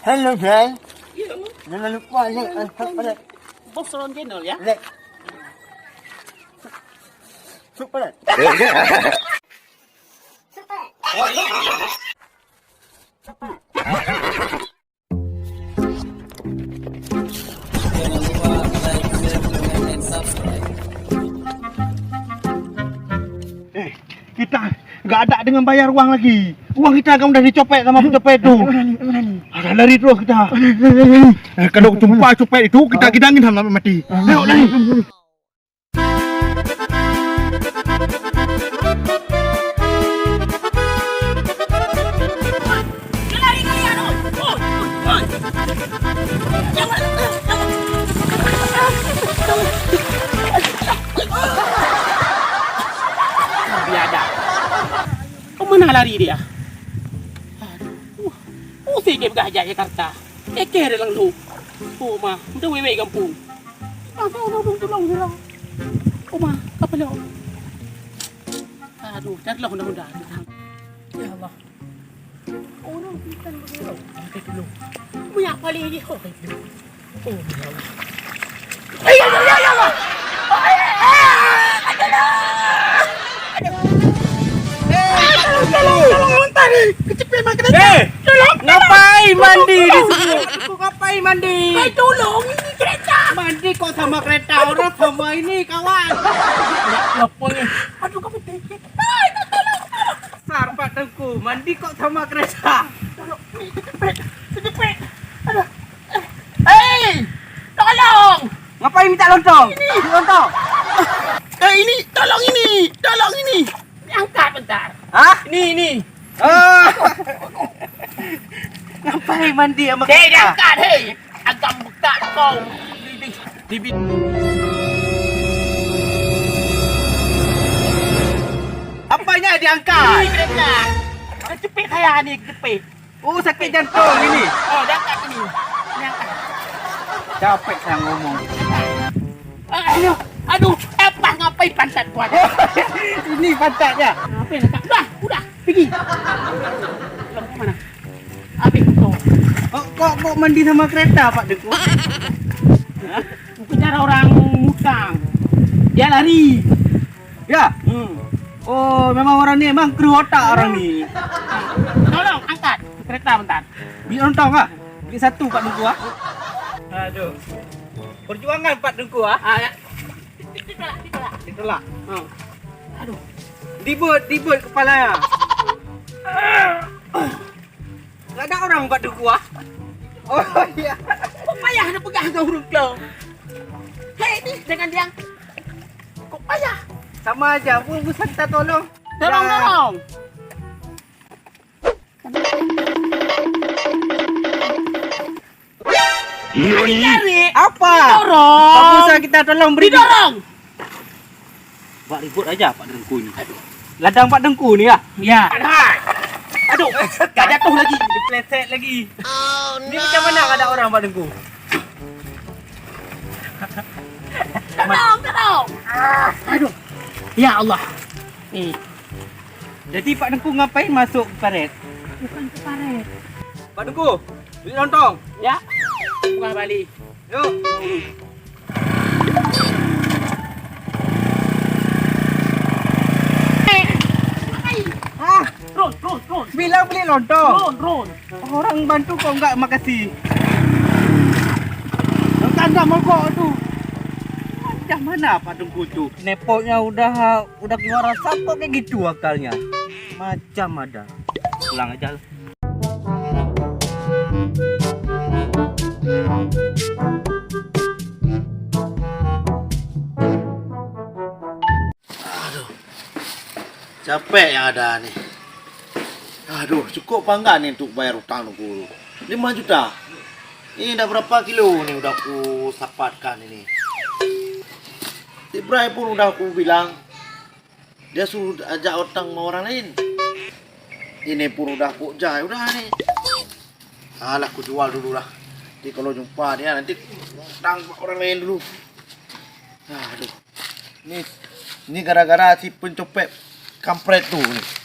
Hello, Jay. Iya. Jangan lupa, Lek. Padat. Bos Ron channel ya. Lek. Sup padat. Jangan lupa like, share, comment, and subscribe. Kita nggak ada dengan bayar uang lagi. Uang kita kan udah dicopet sama pencopet itu. Ada lari terus kita. Kalau jumpa copet itu kita gidangin sampai mati. Ayo lari. Biada. Kemana lari dia? Aduh. Pusing ke gajah Jakarta. Kere lang lu. Mah, udah wewe kampung. Tolong. Mah, apa lo? Aduh, carilah mudah-mudahan. Ya Allah. Orang kita dulu. Oke dulu. Punya apa lagi? Oke dulu. Oh, ya Allah. Ya Allah. Tolong tadi. Kecepet makan. Tolong. Ngapain mandi di sini? Ngapain mandi? Hai tolong, ini kereta. Mandi kok sama kereta orang sama ini kawan. Apa ni? Aduh kamu tengok. Hai tolong. Sarpat aku, mandi kok sama kereta. Tolong, cepet. Aduh. Hei, tolong. Ngapain minta lontong? Lontong. Tolong ini. Angkat bentar. Hah? Ini. Ngapain mandi sama Hei, diangkat, hei. Agak buka kau. Di Apanya diangkat? Ini kereta. Cepet saya ni, cepet. Oh, sakit jantung ini. Oh, diangkat ini. Diangkat. Capek saya ngomong. Aduh, apa ngapain pantat buat? Ini pantatnya. Ngapain nak? Udah, pergi. Pulang ke mana? Habis tu. Kok mandi sama kereta Pak Dengku? Kejar orang hutang. Dia lari. Ya. Oh, memang orang ni memang kru otak orang ni. Tolong angkat kereta bentar. Beli lontong ah. Beli satu Pak Dengku ah. Aduh. Perjuangan Pak Dengku ah. Ya. Ditolak. Aduh. Dibut kepalanya. Enggak ada orang Pak Dengku ah. Oh iya. Kok payah nak pegang kau huruf kau? Hei, ni jangan dia. Kok payah? Sama aja, bukan kita tolong. Tolong. Cari. Apa? Dorong. Apa usah kita tolong beri. Didorong. Buat ribut aja Pak Dengku ni. Ladang Pak Dengku ni ah. Ya. Aduh, gak jatuh lagi. Dipleset lagi. Ni macam mana ada orang Pak Dengku? Tolong. Aduh. Ya Allah. Ni. Jadi Pak Dengku ngapain masuk karet? Bukan ke paret. Pak Dengku, beli lontong. Ya. Bukan balik. Yuk. Ron. Bilang beli lontong. Ron. Orang bantu kok enggak makasih. Tanda mogok tu. Macam mana Pak Dengku tu? Nepoknya udah keluar rasa kok kayak gitu akalnya. Macam ada. Pulang aja. Capek yang ada nih. Aduh, cukup apa enggak nih untuk bayar utang aku? 5 juta. Ini dah berapa kilo nih udah aku sapatkan ini. Ibrahim pun udah aku bilang dia suruh ajak utang sama orang lain. Ini pun udah aku jai, udah nih. Alah, aku jual dulu lah. Nanti kalau jumpa dia nanti utang orang lain dulu. Aduh. Ini gara-gara si pencopet kampret tuh nih.